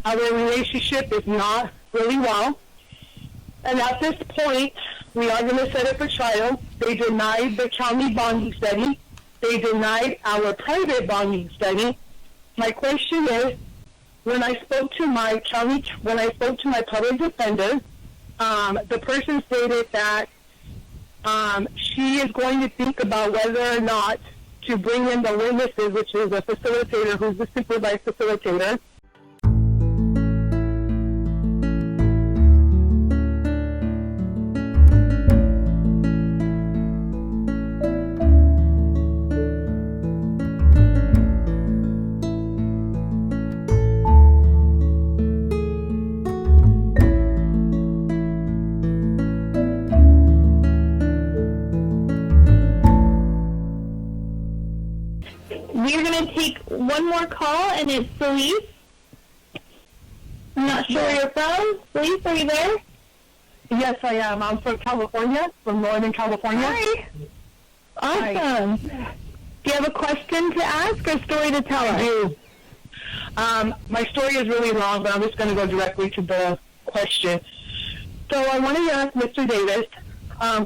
Our relationship is not really well. And at this point, we are going to set up a trial. They denied the county bonding study. They denied our private bonding study. My question is, when I spoke to my public defender, the person stated that she is going to think about whether or not to bring in the witnesses, which is a facilitator who's the supervised facilitator. We're going to take one more call, and it's Felice. I'm not sure where you're from. Felice, are you there? Yes, I am. I'm from California, from Northern California. Hi. Awesome. Hi. Do you have a question to ask or a story to tell us? I do. My story is really long, but I'm just going to go directly to the question. So I wanted to ask Mr. Davis,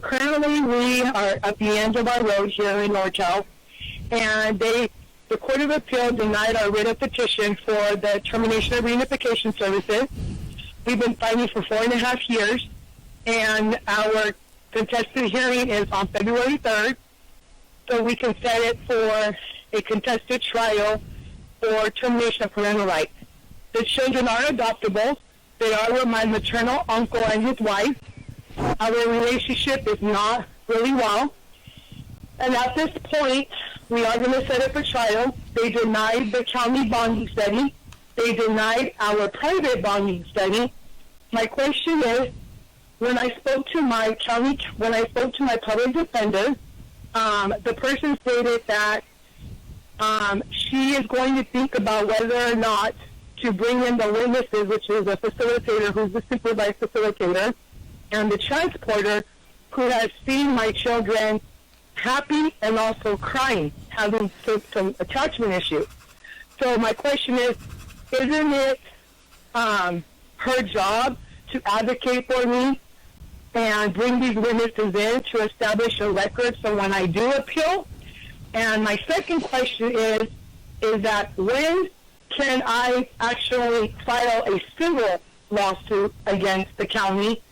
currently we are at the end of our road here in NorCal, and the Court of Appeal denied our writ of petition for the termination of reunification services. We've been fighting for 4.5 years, and our contested hearing is on February 3rd, so we can set it for a contested trial for termination of parental rights. The children are adoptable. They are with my maternal uncle and his wife. Our relationship is not really well. And at this point, we are going to set up a trial. They denied the county bonding study. They denied our private bonding study. My question is, when I spoke to my public defender, the person stated that she is going to think about whether or not to bring in the witnesses, which is a facilitator who's the supervised facilitator, and the transporter who has seen my children happy and also crying, having some attachment issues. So my question is, isn't it her job to advocate for me and bring these witnesses in to establish a record so when I do appeal? And my second question is that when can I actually file a civil lawsuit against the county?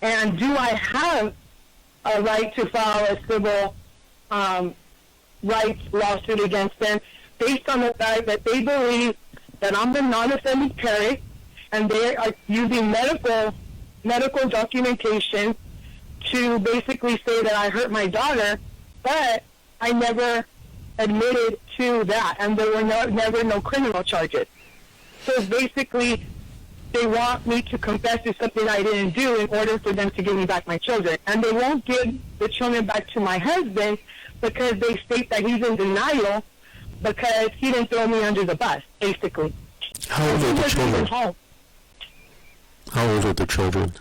And do I have a right to file a civil rights lawsuit against them based on the fact that they believe that I'm the non-offending parent and they are using medical documentation to basically say that I hurt my daughter, but I never admitted to that, and there were never no criminal charges. So basically, they want me to confess to something I didn't do in order for them to give me back my children. And they won't give the children back to my husband because they state that he's in denial because he didn't throw me under the bus, basically. How old are the children? How old are the children?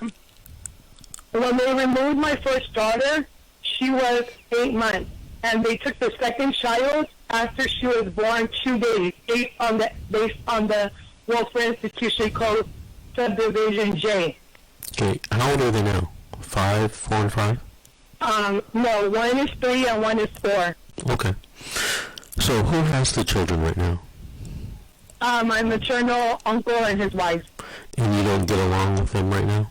When they removed my first daughter, she was 8 months. And they took the second child after she was born 2 days, based on the Welfare Institution Code Subdivision J. Okay, how old are they now? 5, 4, and 5? No, one is 3 and one is 4. Okay. So who has the children right now? My maternal uncle and his wife. And you don't get along with them right now?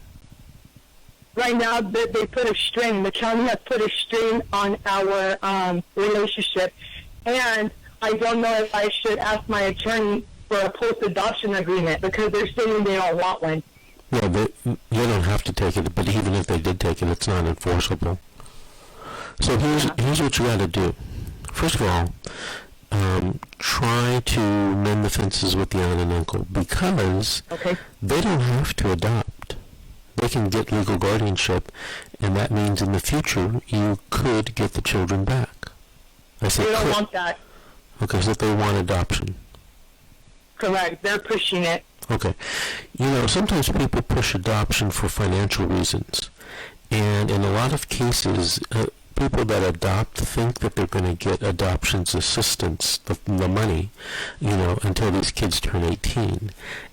Right now, they put a string. The county has put a string on our relationship. And I don't know if I should ask my attorney for a post-adoption agreement because they're saying they don't want one. Yeah, you don't have to take it, but even if they did take it, it's not enforceable. So here's what you got to do. First of all, try to mend the fences with the aunt and uncle because they don't have to adopt. They can get legal guardianship, and that means in the future you could get the children back. I said they don't want that. Okay, so they want adoption. Correct. They're pushing it. Okay. You know, sometimes people push adoption for financial reasons. And in a lot of cases, people that adopt think that they're going to get adoptions assistance, the money, until these kids turn 18.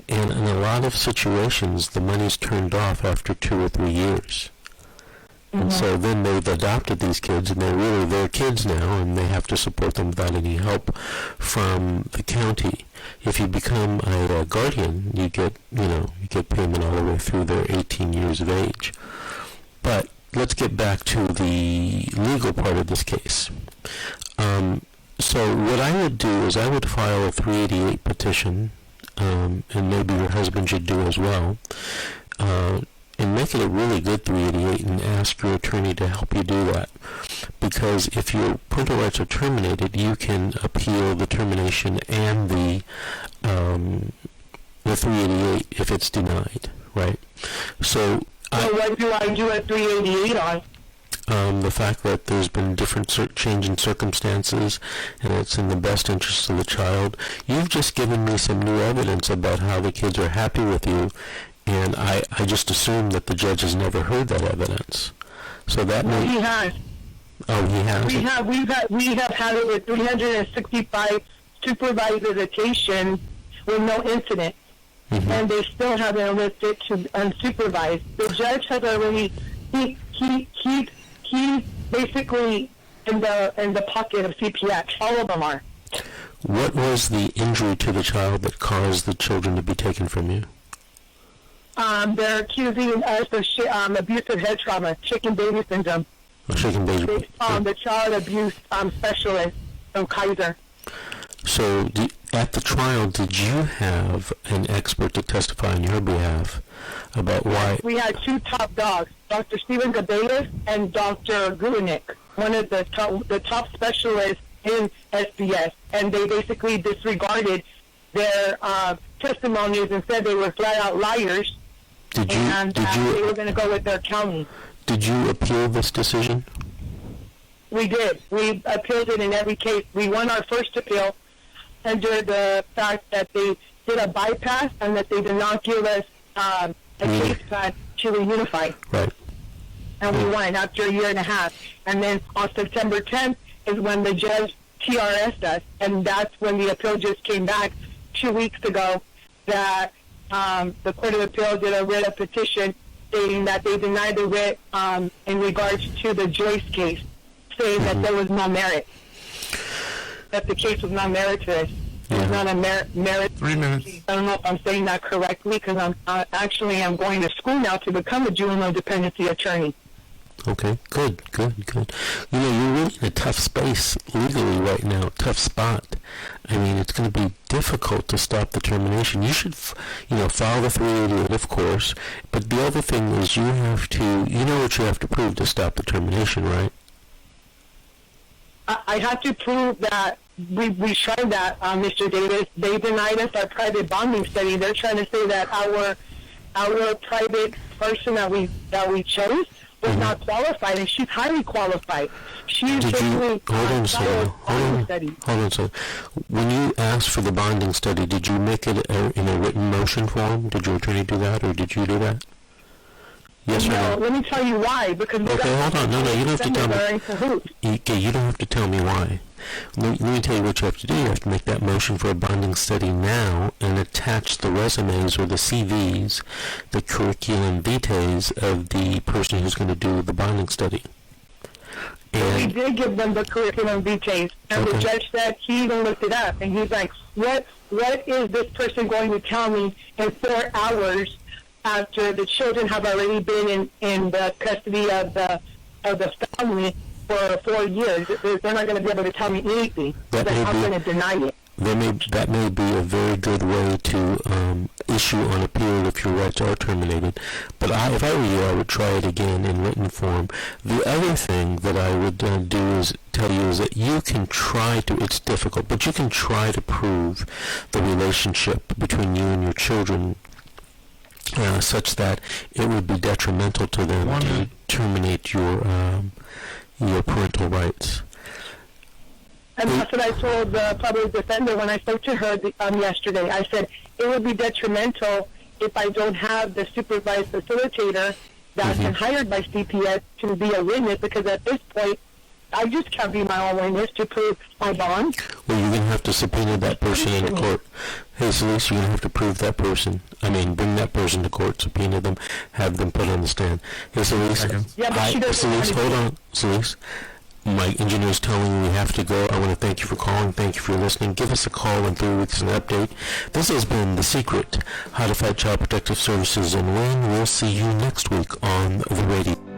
And in a lot of situations, the money's turned off after 2 or 3 years. And so then they've adopted these kids, and they're really their kids now, and they have to support them without any help from the county. If you become a guardian, you get payment all the way through their 18 years of age. But let's get back to the legal part of this case. So what I would do is I would file a 388 petition, and maybe your husband should do as well, and make it a really good 388 and ask your attorney to help you do that. Because if your parental rights are terminated, you can appeal the termination and the 388 if it's denied, right? So what do I do a 388 on? The fact that there's been different change in circumstances and it's in the best interest of the child. You've just given me some new evidence about how the kids are happy with you, and I just assume that the judge has never heard that evidence. So that may... He has. Oh, he has? We have had over 365 supervised visitations with no incident. Mm-hmm. And they still haven't listed to unsupervised. The judge has already... He's basically in the pocket of CPS. All of them are. What was the injury to the child that caused the children to be taken from you? They're accusing us of abusive head trauma, chicken baby syndrome. Chicken baby. The child abuse specialist from Kaiser. So at the trial, did you have an expert to testify on your behalf about why? We had 2 top dogs, Dr. Stephen Gabelis and Dr. Gulinik, one of the top specialists in SBS, and they basically disregarded their testimonies and said they were flat-out liars, they were going to go with their county. Did you appeal this decision? We did. We appealed it in every case. We won our first appeal under the fact that they did a bypass and that they did not give us a case plan to reunify. Right. And we won after a year and a half. And then on September 10th is when the judge TRS'd us, and that's when the appeal just came back 2 weeks ago that the Court of Appeal did a writ of petition stating that they denied the writ in regards to the Joyce case, saying that there was no merit, that the case was not meritorious. It was not a merit. 3 minutes. I don't know if I'm saying that correctly because I'm going to school now to become a juvenile dependency attorney. Okay, good. You're really in a tough space legally right now, tough spot. I mean, it's going to be difficult to stop the termination. You should, file the 388, of course, but the other thing is you know what you have to prove to stop the termination, right? I have to prove that we tried that, Mr. Davis. They denied us our private bonding study. They're trying to say that our private person that we chose was not qualified, and she's highly qualified. She's basically hold on a second. When you asked for the bonding study, did you make it in a written motion form? Did your attorney do that, or did you do that? Yes or no? Let me tell you why. Because okay, hold on. No, you don't have to tell me. Okay, you don't have to tell me why. Let me tell you what you have to do. You have to make that motion for a bonding study now and attach the resumes or the CVs, the curriculum vitae of the person who's going to do the bonding study. And we did give them the curriculum vitae, and the judge said he even looked it up, and he's like, what is this person going to tell me in 4 hours after the children have already been in the custody of the family for 4 years? They're not going to be able to tell me anything. I'm going to deny it. That may be a very good way to issue on appeal if your rights are terminated. But if I were you, I would try it again in written form. The other thing that I would do is tell you is that you can try to, it's difficult, but you can try to prove the relationship between you and your children such that it would be detrimental to them to terminate your parental rights. And that's what I told the public defender when I spoke to her yesterday. I said, it would be detrimental if I don't have the supervised facilitator that's been hired by CPS to be a witness, because at this point, I just can't be my own witness to prove my bond. Well, you're going to have to subpoena that person into court. Hey, Celeste, you're going to have to prove that person. Bring that person to court, subpoena them, have them put on the stand. Hey, Celeste. Yeah, but she doesn't Celeste, hold on. Celeste, my engineer's telling me we have to go. I want to thank you for calling. Thank you for listening. Give us a call in 3 weeks and an update. This has been The Secret, How to Fight Child Protective Services and Win. We'll see you next week on the radio.